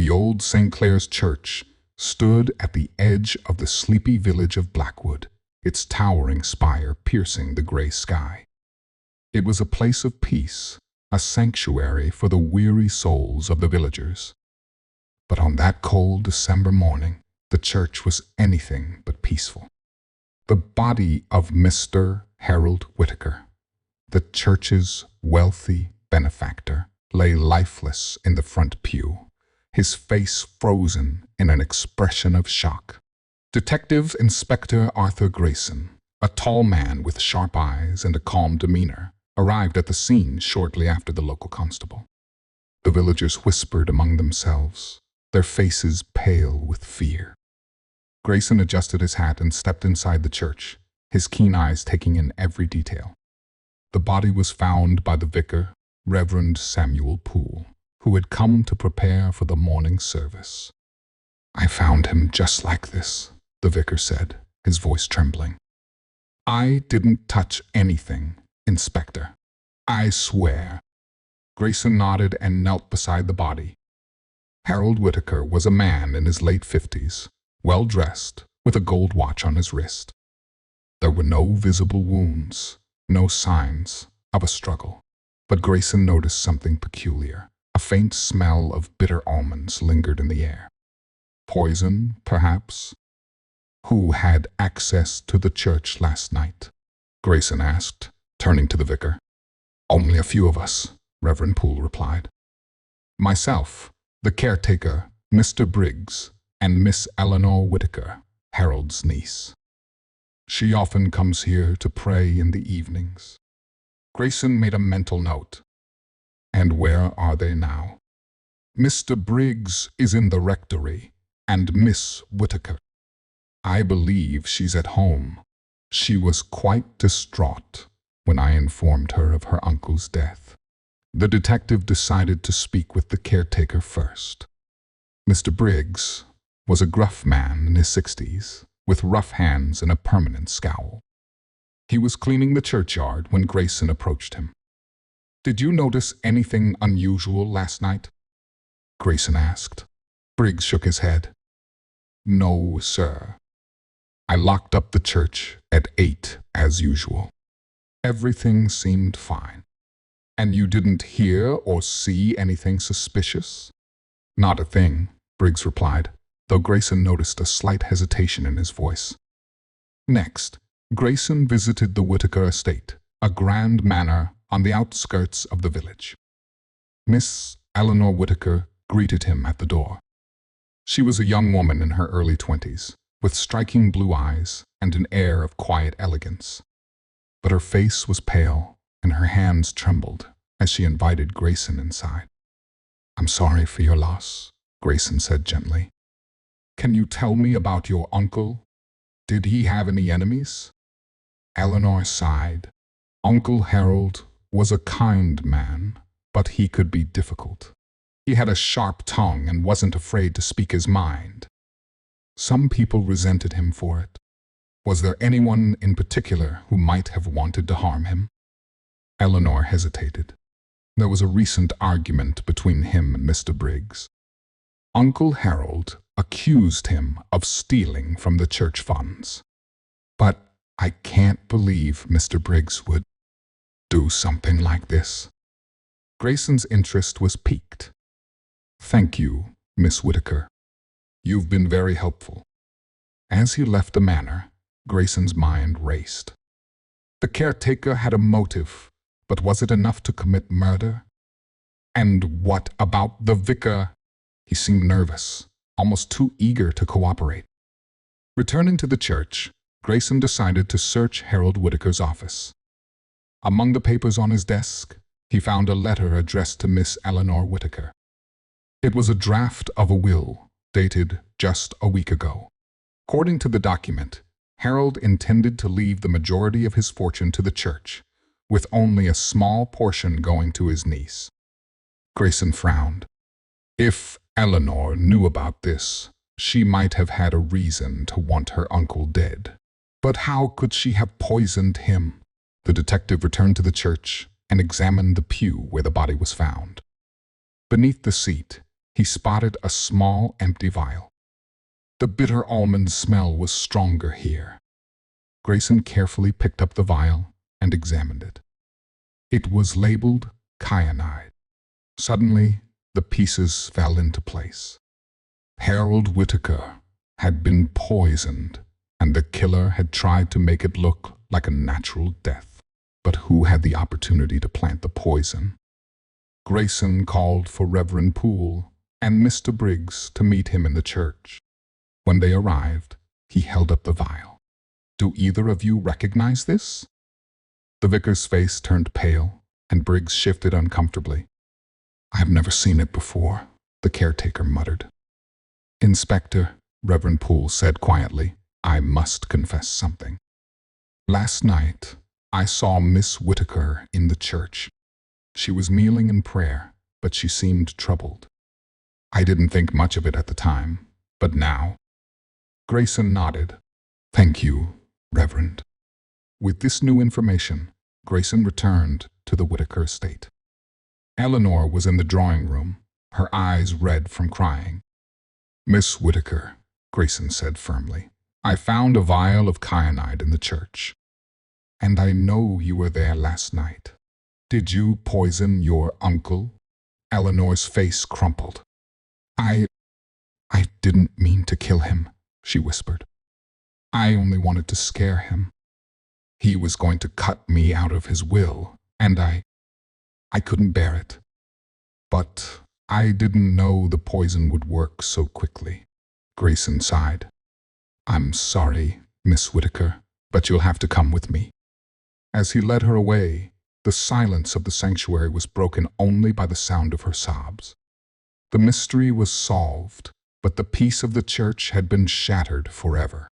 The old St. Clair's Church stood at the edge of the sleepy village of Blackwood, its towering spire piercing the gray sky. It was a place of peace, a sanctuary for the weary souls of the villagers. But on that cold December morning, the church was anything but peaceful. The body of Mr. Harold Whittaker, the church's wealthy benefactor, lay lifeless in the front pew, his face frozen in an expression of shock. Detective Inspector Arthur Grayson, a tall man with sharp eyes and a calm demeanor, arrived at the scene shortly after the local constable. The villagers whispered among themselves, their faces pale with fear. Grayson adjusted his hat and stepped inside the church, his keen eyes taking in every detail. The body was found by the vicar, Reverend Samuel Poole, who had come to prepare for the morning service. "I found him just like this," the vicar said, his voice trembling. "I didn't touch anything, Inspector. I swear." Grayson nodded and knelt beside the body. Harold Whittaker was a man in his late 50s, well-dressed, with a gold watch on his wrist. There were no visible wounds, no signs of a struggle, but Grayson noticed something peculiar. A faint smell of bitter almonds lingered in the air. Poison, perhaps? "Who had access to the church last night?" Grayson asked, turning to the vicar. "Only a few of us," Reverend Poole replied. "Myself, the caretaker, Mr. Briggs, and Miss Eleanor Whittaker, Harold's niece. She often comes here to pray in the evenings." Grayson made a mental note. "And where are they now?" "Mr. Briggs is in the rectory, and Miss Whittaker. I believe she's at home. She was quite distraught when I informed her of her uncle's death." The detective decided to speak with the caretaker first. Mr. Briggs was a gruff man in his 60s, with rough hands and a permanent scowl. He was cleaning the churchyard when Grayson approached him. "Did you notice anything unusual last night?" Grayson asked. Briggs shook his head. "No, sir. I locked up the church at 8 as usual. Everything seemed fine." "And you didn't hear or see anything suspicious?" "Not a thing," Briggs replied, though Grayson noticed a slight hesitation in his voice. Next, Grayson visited the Whittaker estate, a grand manor on the outskirts of the village. Miss Eleanor Whittaker greeted him at the door. She was a young woman in her early 20s, with striking blue eyes and an air of quiet elegance. But her face was pale, and her hands trembled as she invited Grayson inside. "I'm sorry for your loss," Grayson said gently. "Can you tell me about your uncle? Did he have any enemies?" Eleanor sighed. "Uncle Harold was a kind man, but he could be difficult. He had a sharp tongue and wasn't afraid to speak his mind. Some people resented him for it. Was there anyone in particular who might have wanted to harm him?" Eleanor hesitated. There was a recent argument between him and Mr. Briggs. Uncle Harold accused him of stealing from the church funds. "But I can't believe Mr. Briggs would do something like this." Grayson's interest was piqued. "Thank you, Miss Whittaker. You've been very helpful." As he left the manor, Grayson's mind raced. The caretaker had a motive, but was it enough to commit murder? And what about the vicar? He seemed nervous, almost too eager to cooperate. Returning to the church, Grayson decided to search Harold Whittaker's office. Among the papers on his desk, he found a letter addressed to Miss Eleanor Whittaker. It was a draft of a will, dated just a week ago. According to the document, Harold intended to leave the majority of his fortune to the church, with only a small portion going to his niece. Grayson frowned. If Eleanor knew about this, she might have had a reason to want her uncle dead. But how could she have poisoned him? The detective returned to the church and examined the pew where the body was found. Beneath the seat, he spotted a small, empty vial. The bitter almond smell was stronger here. Grayson carefully picked up the vial and examined it. It was labeled cyanide. Suddenly, the pieces fell into place. Harold Whitaker had been poisoned, and the killer had tried to make it look like a natural death. But who had the opportunity to plant the poison? Grayson called for Reverend Poole and Mr. Briggs to meet him in the church. When they arrived, he held up the vial. "Do either of you recognize this?" The vicar's face turned pale, and Briggs shifted uncomfortably. "I have never seen it before," the caretaker muttered. "Inspector," Reverend Poole said quietly, "I must confess something. Last night, I saw Miss Whitaker in the church. She was kneeling in prayer, but she seemed troubled. I didn't think much of it at the time, but now—" Grayson nodded. "Thank you, Reverend." With this new information, Grayson returned to the Whitaker estate. Eleanor was in the drawing room, her eyes red from crying. "Miss Whitaker," Grayson said firmly, "I found a vial of cyanide in the church. And I know you were there last night. Did you poison your uncle?" Eleanor's face crumpled. I didn't mean to kill him," she whispered. "I only wanted to scare him. He was going to cut me out of his will, and I couldn't bear it. But I didn't know the poison would work so quickly." Grayson sighed. "I'm sorry, Miss Whitaker, but you'll have to come with me." As he led her away, the silence of the sanctuary was broken only by the sound of her sobs. The mystery was solved, but the peace of the church had been shattered forever.